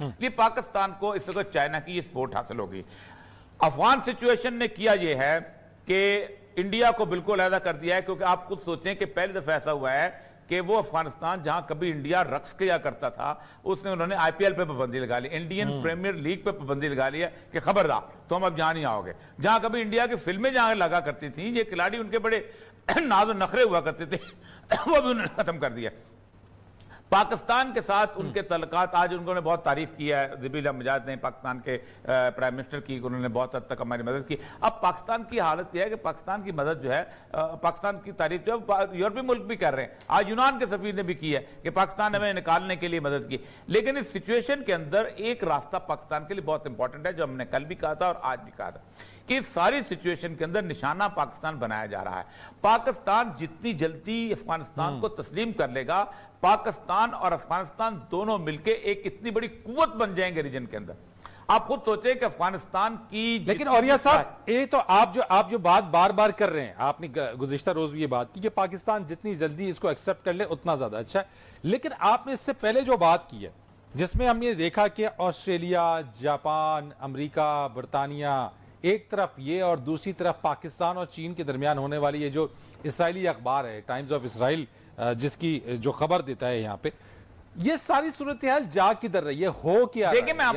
یہ پاکستان کو اس وقت چائنا کی یہ سپورٹ حاصل ہوگی۔ افغان سچویشن نے کیا یہ ہے کہ انڈیا کو بالکل علیحدہ کر دیا ہے، کیونکہ آپ خود سوچیں کہ پہلی دفعہ ایسا ہوا ہے کہ وہ افغانستان جہاں کبھی انڈیا رقص کیا کرتا تھا، اس نے انہوں نے آئی پی ایل پہ پابندی لگا لی، انڈین پریمیئر لیگ پہ پابندی لگا لی ہے کہ خبردار تم اب جہاں نہیں آؤ گے۔ جہاں کبھی انڈیا کی فلمیں جہاں لگا کرتی تھیں، یہ کھلاڑی ان کے بڑے ناز و نخرے ہوا کرتے تھے، وہ بھی انہوں نے ختم کر دیا۔ پاکستان کے ساتھ ان کے تعلقات، آج انہوں نے بہت تعریف کی ہے ذبیح مجاز نے پاکستان کے پرائم منسٹر کی، انہوں نے بہت حد تک ہماری مدد کی۔ اب پاکستان کی حالت یہ ہے کہ پاکستان کی مدد جو ہے، پاکستان کی تعریف جو ہے یورپی ملک بھی کر رہے ہیں، آج یونان کے سفیر نے بھی کی ہے کہ پاکستان ہمیں نکالنے کے لیے مدد کی۔ لیکن اس سچویشن کے اندر ایک راستہ پاکستان کے لیے بہت امپورٹنٹ ہے، جو ہم نے کل بھی کہا تھا اور آج بھی کہا تھا، کہ اس ساری سچویشن کے اندر نشانہ پاکستان بنایا جا رہا ہے۔ پاکستان جتنی جلدی افغانستان کو تسلیم کر لے گا، پاکستان اور افغانستان دونوں مل کے ایک اتنی بڑی قوت بن جائیں گے ریجن کے اندر۔ آپ خود سوچیں کہ افغانستان کی، لیکن اوریہ صاحب یہ تو آپ جو بات بار بار کر رہے ہیں، آپ نے گزشتہ روز بھی یہ بات کی کہ پاکستان جتنی جلدی اس کو ایکسپٹ کر لے اتنا زیادہ اچھا ہے، لیکن آپ نے اس سے پہلے جو بات کی ہے جس میں ہم نے دیکھا کہ آسٹریلیا، جاپان، امریکہ، برطانیہ ایک طرف یہ اور دوسری طرف پاکستان اور چین کے درمیان ہونے والی یہ جو اسرائیلی اخبار ہے ٹائمز آف اسرائیل، جس کی جو خبر دیتا ہے یہاں پہ، یہ ساری صورتحال جا کدھر رہی ہے، ہو کیا رہا ہے؟ دیکھیں میں آپ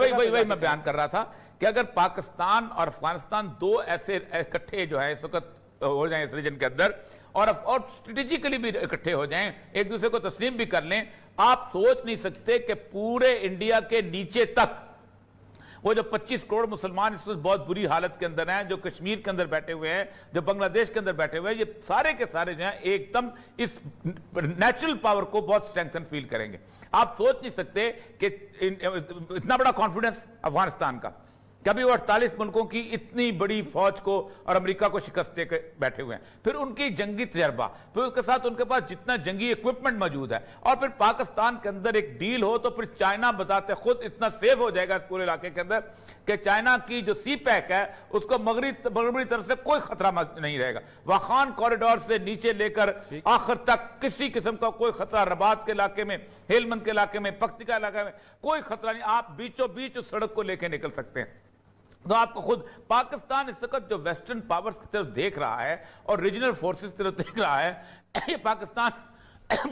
وہی میں بیان کر رہا تھا کہ اگر پاکستان اور افغانستان دو ایسے اکٹھے جو ہے اس وقت ہو جائیں اس ریجن کے اندر، اور اسٹریٹجیکلی بھی اکٹھے ہو جائیں، ایک دوسرے کو تسلیم بھی کر لیں، آپ سوچ نہیں سکتے کہ پورے انڈیا کے نیچے تک وہ جو 25 کروڑ مسلمان اس وقت بہت بری حالت کے اندر ہیں، جو کشمیر کے اندر بیٹھے ہوئے ہیں، جو بنگلہ دیش کے اندر بیٹھے ہوئے ہیں، یہ سارے کے سارے جو ہیں ایک دم اس نیچرل پاور کو بہت سٹرینگتھن فیل کریں گے۔ آپ سوچ نہیں سکتے کہ اتنا بڑا کانفیڈنس افغانستان کا، کبھی وہ 48 ملکوں کی اتنی بڑی فوج کو اور امریکہ کو شکست دے کے بیٹھے ہوئے ہیں، پھر ان کی جنگی تجربہ، پھر اس کے ساتھ ان کے پاس جتنا جنگی ایکوپمنٹ موجود ہے، اور پھر پاکستان کے اندر ایک ڈیل ہو تو پھر چائنا بذات خود اتنا سیف ہو جائے گا اس پورے علاقے کے اندر کہ چائنا کی جو سی پیک ہے اس کو مغربی طرف سے کوئی خطرہ نہیں رہے گا۔ واخان کوریڈور سے نیچے لے کر آخر تک کسی قسم کا کوئی خطرہ، رباط کے علاقے میں، ہیلمند کے علاقے میں، پکتیکا علاقے میں کوئی خطرہ نہیں، آپ بیچوں بیچ اس سڑک کو لے کے نکل سکتے ہیں۔ تو آپ کو خود پاکستان اس وقت جو ویسٹرن پاورز کی طرف دیکھ رہا ہے اور ریجنل فورسز کی طرف دیکھ رہا ہے، یہ پاکستان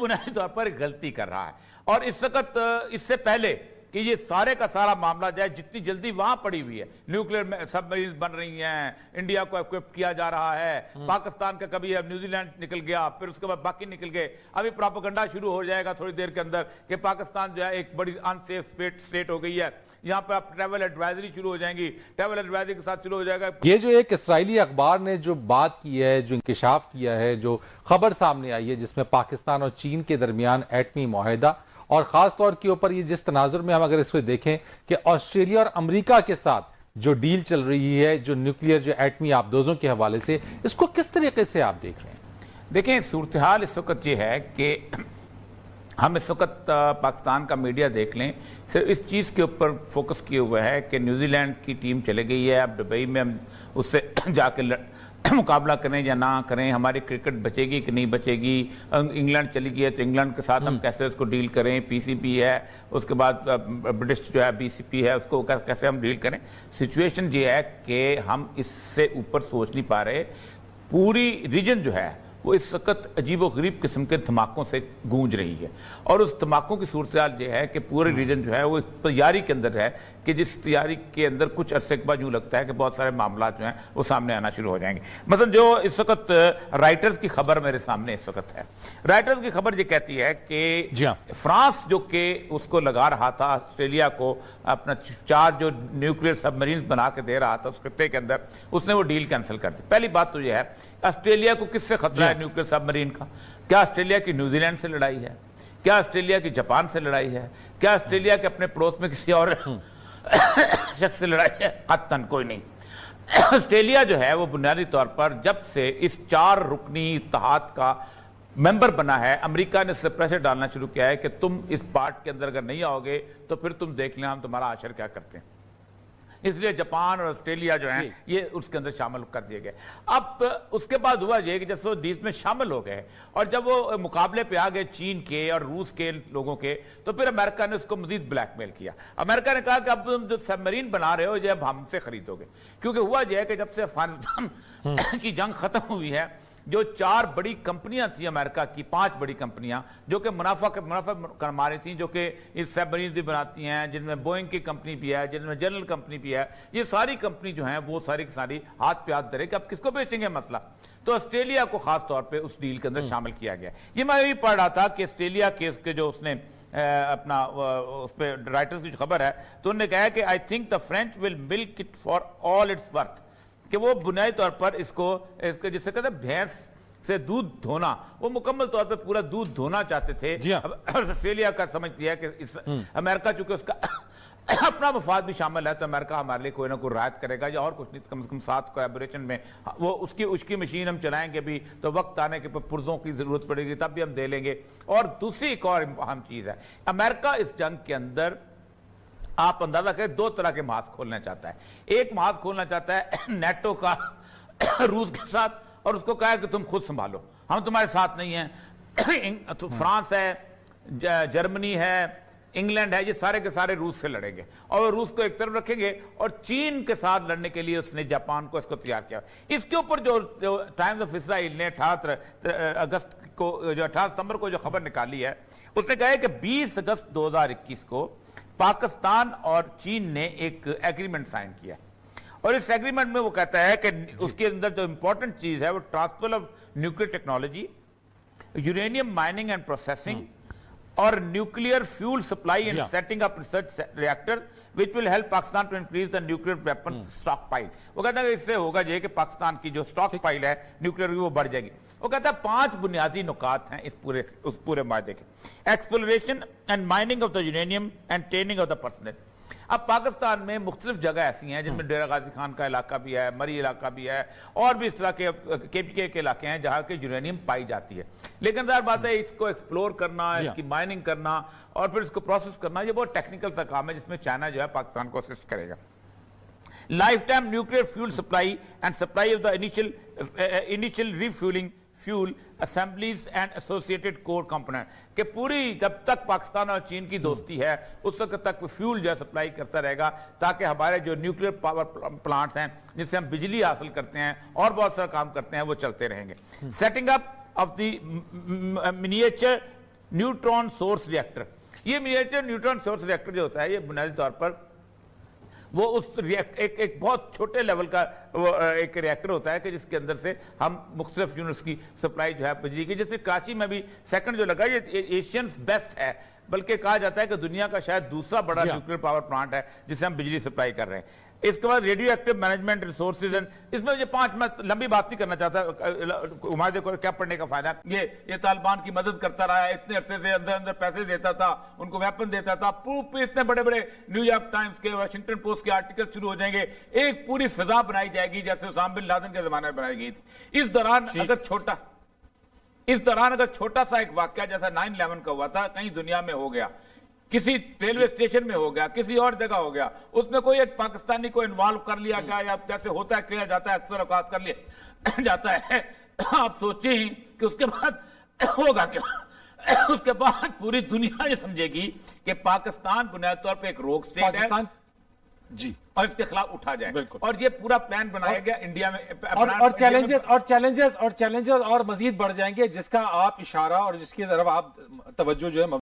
بنیادی طور پر غلطی کر رہا ہے۔ اور اس وقت اس سے پہلے کہ یہ سارے کا سارا معاملہ جائے، جتنی جلدی وہاں پڑی ہوئی ہے، نیوکلیر سب مریض بن رہی ہیں، انڈیا کو ایکوپ کیا جا رہا ہے، پاکستان کا کبھی اب نیوزی لینڈ نکل گیا، پھر اس کے بعد باقی نکل گئے، ابھی پراپیگنڈا شروع ہو جائے گا تھوڑی دیر کے اندر کہ پاکستان جو ہے ایک بڑی ان سیف اسٹیٹ ہو گئی ہے، یہاں پہ اب ٹریول ایڈوائزری شروع ہو جائیں گی، ٹریول ایڈوائزری کے ساتھ شروع ہو جائے گا۔ یہ جو ایک اسرائیلی اخبار نے جو بات کی ہے، جو انکشاف کیا ہے، جو خبر سامنے آئی ہے جس میں پاکستان اور چین کے درمیان ایٹمی معاہدہ، اور خاص طور کے اوپر یہ جس تناظر میں ہم اگر اس کو دیکھیں کہ آسٹریلیا اور امریکہ کے ساتھ جو ڈیل چل رہی ہے، جو نیوکلیئر جو ایٹمی آبدوزوں کے حوالے سے، اس کو کس طریقے سے آپ دیکھ رہے ہیں؟ دیکھیں صورتحال اس وقت یہ ہے کہ ہم اس وقت پاکستان کا میڈیا دیکھ لیں، صرف اس چیز کے اوپر فوکس کیے ہوئے ہے کہ نیوزی لینڈ کی ٹیم چلے گئی ہے، اب دبئی میں ہم اس سے جا کے مقابلہ کریں یا نہ کریں، ہماری کرکٹ بچے گی کہ نہیں بچے گی، انگلینڈ چلی گئی ہے تو انگلینڈ کے ساتھ ہم کیسے اس کو ڈیل کریں، پی سی پی ہے، اس کے بعد برٹش جو ہے بی سی پی ہے، اس کو کیسے ہم ڈیل کریں۔ سچویشن یہ ہے کہ ہم اس سے اوپر سوچ نہیں پا رہے، پوری ریجن جو ہے وہ اس وقت عجیب و غریب قسم کے دھماکوں سے گونج رہی ہے، اور اس دھماکوں کی صورتحال یہ ہے کہ پورے ریجن جو ہے وہ ایک تیاری کے اندر ہے کہ جس تیاری کے اندر کچھ عرصے کے بعد یوں لگتا ہے کہ بہت سارے معاملات جو ہیں وہ سامنے آنا شروع ہو جائیں گے۔ مثلا جو اس وقت رائٹرز کی خبر میرے سامنے اس وقت ہے، رائٹرز کی خبر یہ کہتی ہے کہ فرانس جو کہ اس کو لگا رہا تھا آسٹریلیا کو اپنا 4 جو نیوکلیر سب مرینز بنا کے دے رہا تھا اس خطے کے اندر، اس نے وہ ڈیل کینسل کر دی۔ پہلی بات تو یہ ہے آسٹریلیا کو کس سے خطرہ ہے نیوکلیر سب مرین کا؟ کیا آسٹریلیا کی نیوزی لینڈ سے لڑائی ہے؟ کیا آسٹریلیا کی جاپان سے لڑائی ہے؟ کیا آسٹریلیا کے اپنے پڑوس میں کسی اور شخص سے لڑائی ہے؟ قطعاً کوئی نہیں۔ آسٹریلیا جو ہے وہ بنیادی طور پر جب سے اس 4 رکنی اتحاد کا ممبر بنا ہے، امریکہ نے اس سے پریشر ڈالنا شروع کیا ہے کہ تم اس پارٹ کے اندر اگر نہیں آؤ گے تو پھر تم دیکھ لیں ہم تمہارا عاشر کیا کرتے ہیں۔ اس لیے جاپان اور آسٹریلیا جو ہیں یہ اس کے اندر شامل کر دیے گئے. اب اس کے بعد ہوا یہ کہ جب وہ ڈیل میں شامل ہو گئے اور جب وہ مقابلے پہ آ گئے چین کے اور روس کے لوگوں کے, تو پھر امریکہ نے اس کو مزید بلیک میل کیا. امریکہ نے کہا کہ اب تم جو سب مرین بنا رہے ہو یہ اب ہم سے خریدو گے, کیونکہ ہوا یہ ہے کہ جب سے افغانستان کی جنگ ختم ہوئی ہے, جو 4 بڑی کمپنیاں تھیں امریکہ کی, 5 بڑی کمپنیاں جو کہ منافع کما رہی تھیں, جو کہ اس سب مرینز بھی بناتی ہیں, جن میں بوئنگ کی کمپنی بھی ہے, جن میں جنرل کمپنی بھی ہے, یہ ساری کمپنی جو ہیں وہ ساری کی ساری ہاتھ پہ ہاتھ دھرے کہ اب کس کو بیچیں گے مسئلہ. تو آسٹریلیا کو خاص طور پہ اس ڈیل کے اندر شامل کیا گیا. یہ میں بھی پڑھ رہا تھا کہ آسٹریلیا کیس کے جو اس نے اپنا اس پہ رائٹرز کی جو خبر ہے, تو انہوں نے کہا کہ I think the French will milk it for all it's worth, کہ وہ بنیادی طور پر اس کے جسے کہتے ہیں بھینس سے دودھ دھونا, وہ مکمل طور پہ پورا دودھ دھونا چاہتے تھے. آسٹریلیا کا سمجھتی ہے کہ امریکہ چونکہ اس کا اپنا مفاد بھی شامل ہے, تو امریکہ ہمارے لیے کوئی نہ کوئی رعایت کرے گا, یا اور کچھ نہیں کم از کم ساتھ کولیبوریشن میں وہ اس کی مشین ہم چلائیں گے بھی, تو وقت آنے کے پرزوں کی ضرورت پڑے گی تب بھی ہم دے لیں گے. اور دوسری ایک اور اہم چیز ہے, امریکہ اس جنگ کے اندر آپ اندازہ کریں 2 طرح کے محاذ کھولنا چاہتا ہے. ایک محاذ کھولنا چاہتا ہے نیٹو کا روس کے ساتھ, اور اس کو کہا ہے کہ تم خود سنبھالو, ہم تمہارے ساتھ نہیں ہیں. فرانس ہے, جرمنی ہے, انگلینڈ ہے, یہ سارے کے سارے روس سے لڑیں گے, اور روس کو ایک طرف رکھیں گے, اور چین کے ساتھ لڑنے کے لیے اس نے جاپان کو اس کو تیار کیا. اس کے اوپر جو ٹائمز آف اسرائیل نے 18 ستمبر کو جو خبر نکالی ہے, اس نے کہا ہے کہ 20 اگست 2021 کو پاکستان اور چین نے ایک ایگریمنٹ سائن کیا, اور اس ایگریمنٹ میں وہ کہتا ہے کہ اس کے اندر جو امپورٹنٹ چیز ہے وہ transfer of nuclear technology, uranium mining and processing, اور nuclear fuel supply and setting up research reactor which will help Pakistan to increase the nuclear weapons stockpile. وہ کہتا ہے کہ اس سے ہوگا یہ کہ پاکستان کی جو سٹاک پائل ہے نیوکلیئر کی وہ بڑھ جائے گی. وہ کہتا ہے 5 بنیادی نکات ہیں اس پورے معاہدے کے. Exploration and mining of the uranium and training of the personal. اب پاکستان میں مختلف جگہ ایسی ہیں جن میں ڈیرہ غازی خان کا علاقہ بھی ہے, مری علاقہ بھی ہے, اور بھی اس طرح کے کے پی کے علاقے ہیں جہاں کے یورینیم پائی جاتی ہے. لیکن ظاہر بات ہے اس کو ایکسپلور کرنا, اس کی مائننگ کرنا اور پھر اس کو پروسیس کرنا, یہ بہت ٹیکنیکل سا کام ہے جس میں چائنا جو ہے پاکستان کو اسسٹ کرے گا. Lifetime nuclear fuel supply and supply of the initial refuelling fuel assemblies and associated core component, کہ پوری جب تک پاکستان اور چین کی دوستی ہے اس وقت تک فیول جو ہے سپلائی کرتا رہے گا, تاکہ ہمارے جو نیوکلیئر پاور پلانٹس ہیں جس سے ہم بجلی حاصل کرتے ہیں اور بہت سارا کام کرتے ہیں وہ چلتے رہیں گے. Setting up of the miniature neutron source reactor. یہ منیچر نیوٹرون سورس ریئیکٹر جو ہوتا ہے یہ بنیادی طور پر وہ اس ایک بہت چھوٹے لیول کا ایک ریئیکٹر ہوتا ہے کہ جس کے اندر سے ہم مختلف یونٹس کی سپلائی جو ہے بجلی کی, جیسے کراچی میں بھی سیکنڈ جو لگا یہ ایشینز بیسٹ ہے, بلکہ کہا جاتا ہے کہ دنیا کا شاید دوسرا بڑا نیوکلیئر پاور پلانٹ ہے جس سے ہم بجلی سپلائی کر رہے ہیں. اس کے بعد ریڈیو ایکٹیو مینجمنٹ ریسورسز, اس میں یہ 5 میں لمبی بات نہیں کرنا چاہتا, معاہدے کو کیا پڑھنے کا فائدہ. یہ طالبان کی مدد کرتا رہا ہے, اتنے عرصے سے اندر پیسے دیتا تھا, ان کو ویپن دیتا تھا, اتنے بڑے بڑے نیو یارک ٹائمز کے, واشنگٹن پوسٹ کے آرٹیکل شروع ہو جائیں گے, ایک پوری فضا بنائی جائے گی جیسے اسامہ بن لادن کے زمانے میں بنائی گئی تھی. اس دوران اگر چھوٹا سا ایک واقعہ جیسا 9/11 کا ہوا تھا کہیں دنیا میں ہو گیا, کسی ریلوے اسٹیشن میں ہو گیا, کسی اور جگہ ہو گیا, اس میں کوئی ایک پاکستانی کو انوالو کر لیا گیا یا جیسے ہوتا ہے کیا جاتا ہے اکثر اوقات کر لیا جاتا ہے, آپ سوچیں کہ اس کے بعد ہوگا کیا. اس کے بعد پوری دنیا یہ سمجھے گی کہ پاکستان بنیادی طور پہ ایک روک سٹیٹ ہے جی, اور اس کے خلاف اٹھا جائے. اور یہ پورا پلان بنایا گیا انڈیا میں, اور چیلنجز اور مزید بڑھ جائیں گے, جس کا آپ اشارہ اور جس کی طرف آپ توجہ جو ہے